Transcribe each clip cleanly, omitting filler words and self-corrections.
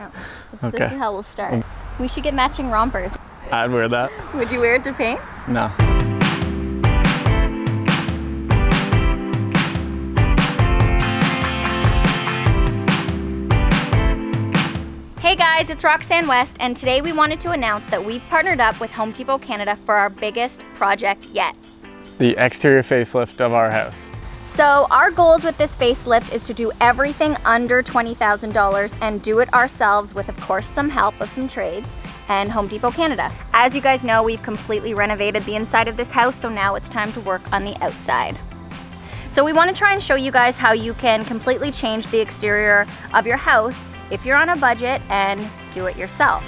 Oh, Okay. This is how we'll start. We should get matching rompers. I'd wear that. Would you wear it to paint? No. Hey guys, it's Roxanne West, and today we wanted to announce that we've partnered up with Home Depot Canada for our biggest project yet. The exterior facelift of our house. So our goals with this facelift is to do everything under $20,000 and do it ourselves with, of course, some help of some trades and Home Depot Canada. As you guys know, we've completely renovated the inside of this house, so now it's time to work on the outside. So we want to try and show you guys how you can completely change the exterior of your house if you're on a budget and do it yourself.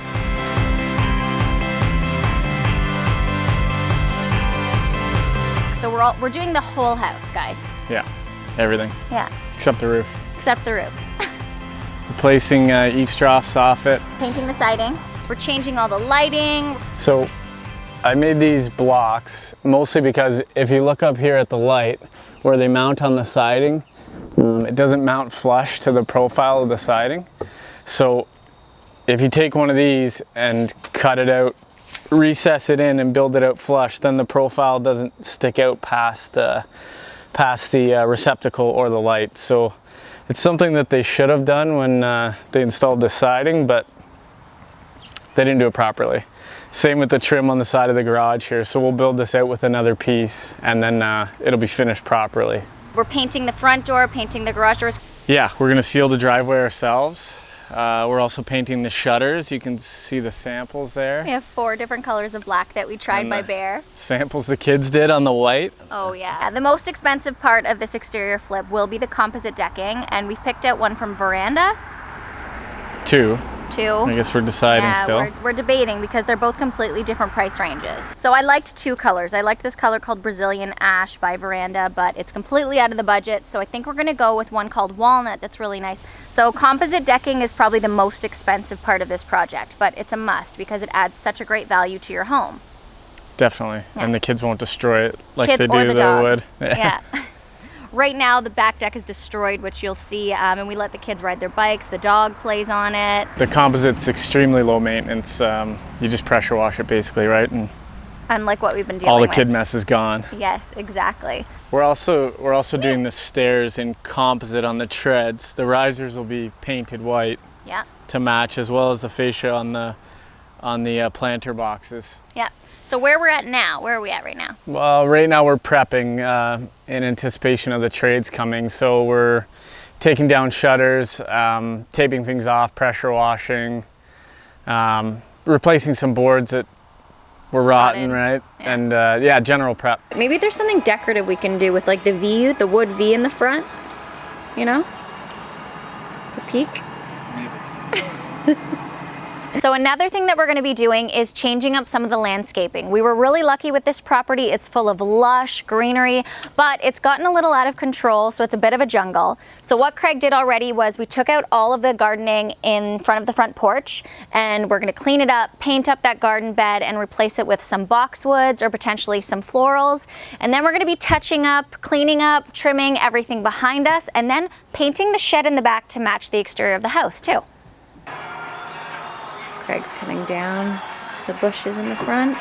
So we're doing the whole house, guys. Yeah, everything. Yeah. Except the roof. Except the roof. Replacing eaves troughs off it. Painting the siding. We're changing all the lighting. So I made these blocks mostly because if you look up here at the light where they mount on the siding, it doesn't mount flush to the profile of the siding. So if you take one of these and cut it out, recess it in and build it out flush, then the profile doesn't stick out past the receptacle or the light. So it's something that they should have done when they installed the siding, but they didn't do it properly. Same with the trim on the side of the garage here. So we'll build this out with another piece and then it'll be finished properly. We're painting the front door, painting the garage doors. Yeah, we're gonna seal the driveway ourselves. We're also painting the shutters. You can see the samples there. We have 4 different colors of black that we tried by Bear. Samples the kids did on the white. Oh yeah. The most expensive part of this exterior flip will be the composite decking, and we've picked out one from Veranda. 2. I I guess we're deciding still. We're debating because they're both completely different price ranges. So I liked 2 colors. I liked this color called Brazilian Ash by Veranda, but it's completely out of the budget. So I think we're gonna go with one called Walnut that's really nice. So composite decking is probably the most expensive part of this project, but it's a must because it adds such a great value to your home. Definitely. Yeah. And the kids won't destroy it like Kids they or do the the dog. wood. Yeah. Right now the back deck is destroyed, which you'll see, and we let the kids ride their bikes. The dog plays on it. The composite's extremely low maintenance. You just pressure wash it basically, right? And Unlike what we've been dealing all the with. kid mess is gone. Yes, exactly. We're also doing the stairs in composite on the treads. The risers will be painted white Yeah. to match, as well as the fascia on the planter boxes. Yeah. So where we're at now, where are we at right now? Well, right now we're prepping in anticipation of the trades coming. So we're taking down shutters, taping things off, pressure washing, replacing some boards that were rotten, right? Yeah. And yeah, general prep. Maybe there's something decorative we can do with like the wood V in the front, you know? The peak. So another thing that we're going to be doing is changing up some of the landscaping. We were really lucky with this property. It's full of lush greenery, but it's gotten a little out of control, so it's a bit of a jungle. So what Craig did already was we took out all of the gardening in front of the front porch, and we're going to clean it up, paint up that garden bed, and replace it with some boxwoods or potentially some florals. And then we're going to be touching up, cleaning up, trimming everything behind us, and then painting the shed in the back to match the exterior of the house too. Craig's cutting down the bushes in the front.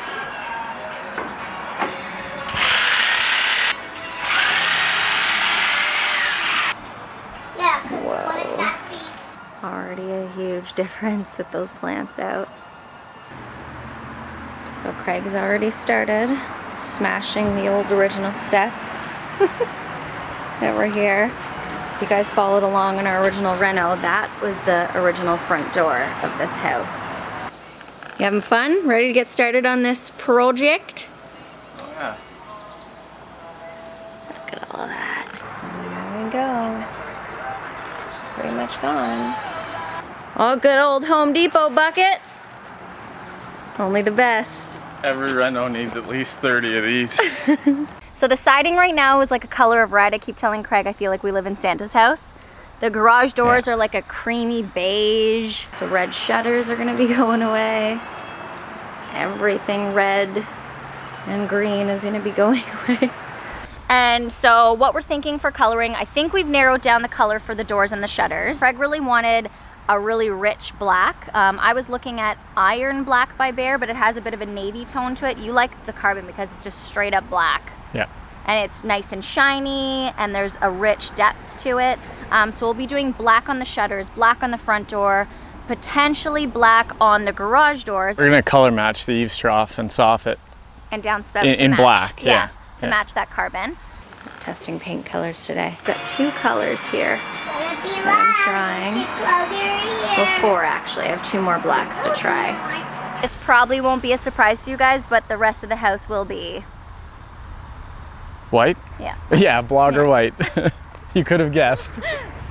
Whoa. Already a huge difference with those plants out. So Craig's already started smashing the old original steps that were here. If you guys followed along in our original reno, that was the original front door of this house. You having fun? Ready to get started on this project? Oh yeah. Look at all of that. There we go. Pretty much gone. Oh, good old Home Depot bucket. Only the best. Every reno needs at least 30 of these. So the siding right now is like a color of red. I keep telling Craig I feel like we live in Santa's house. The garage doors are like a creamy beige. The red shutters are gonna be going away. Everything red and green is gonna be going away. And so what we're thinking for coloring, I think we've narrowed down the color for the doors and the shutters. Craig really wanted a really rich black. I was looking at iron black by Behr, but it has a bit of a navy tone to it. You like the carbon because it's just straight up black. Yeah. And it's nice and shiny, and there's a rich depth to it. So we'll be doing black on the shutters, black on the front door, potentially black on the garage doors. We're gonna color match the eaves trough and soffit. And downspout in black, yeah. To match that carbon. Testing paint colors today. Got 2 colors here that I'm trying. Well, 4 actually. I have 2 more blacks to try. This probably won't be a surprise to you guys, but the rest of the house will be white? Yeah. Yeah, blogger white. You could have guessed.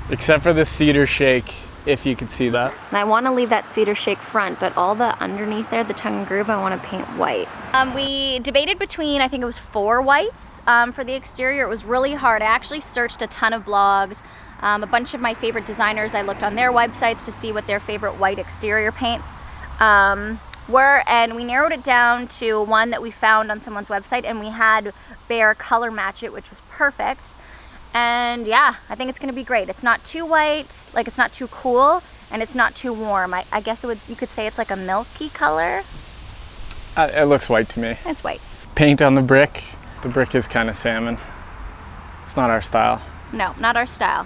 Except for the cedar shake, if you could see that. And I want to leave that cedar shake front, but all the underneath there, the tongue and groove, I want to paint white. We debated between, I think it was 4 whites for the exterior. It was really hard. I actually searched a ton of blogs, a bunch of my favorite designers. I looked on their websites to see what their favorite white exterior paints were, and we narrowed it down to one that we found on someone's website, and we had Behr color match it, which was perfect. And yeah, I think it's gonna be great. It's not too white, like it's not too cool, and it's not too warm. I guess you could say it's like a milky color. It looks white to me. It's white. Paint on the brick. The brick is kind of salmon. It's not our style. No, not our style.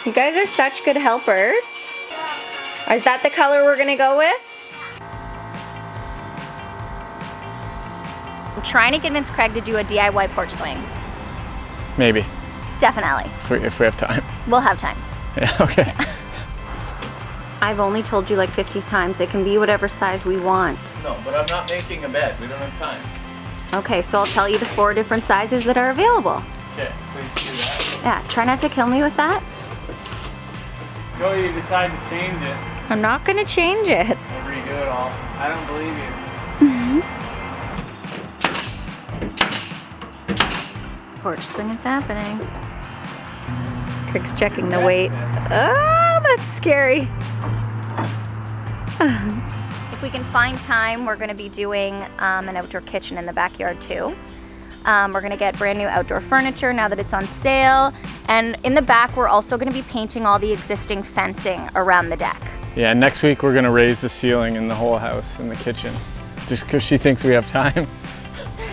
You guys are such good helpers. Is that the color we're gonna go with? I'm trying to convince Craig to do a DIY porch swing. Maybe. Definitely. If we have time. We'll have time. Yeah, okay. Yeah. I've only told you like 50 times, it can be whatever size we want. No, but I'm not making a bed. We don't have time. Okay, so I'll tell you the 4 different sizes that are available. Okay, please do that. Yeah, try not to kill me with that. Joey, you decide to change it. I'm not gonna change it. We'll redo it all. I don't believe you. Porch swing is happening. Craig's checking the weight. Oh, that's scary. If we can find time, we're gonna be doing an outdoor kitchen in the backyard too. We're gonna get brand new outdoor furniture now that it's on sale. And in the back, we're also gonna be painting all the existing fencing around the deck. Yeah, next week we're gonna raise the ceiling in the whole house, in the kitchen. Just because she thinks we have time.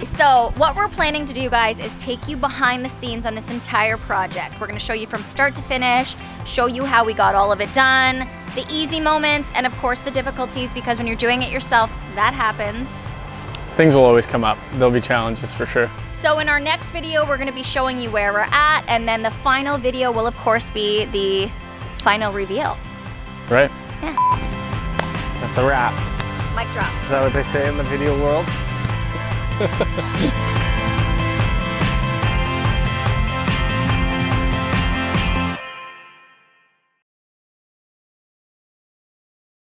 So what we're planning to do, guys, is take you behind the scenes on this entire project. We're gonna show you from start to finish, show you how we got all of it done, the easy moments, and of course the difficulties, because when you're doing it yourself, that happens. Things will always come up. There'll be challenges for sure. So in our next video, we're gonna be showing you where we're at, and then the final video will of course be the final reveal. Right? Yeah. That's a wrap. Mic drop. Is that what they say in the video world?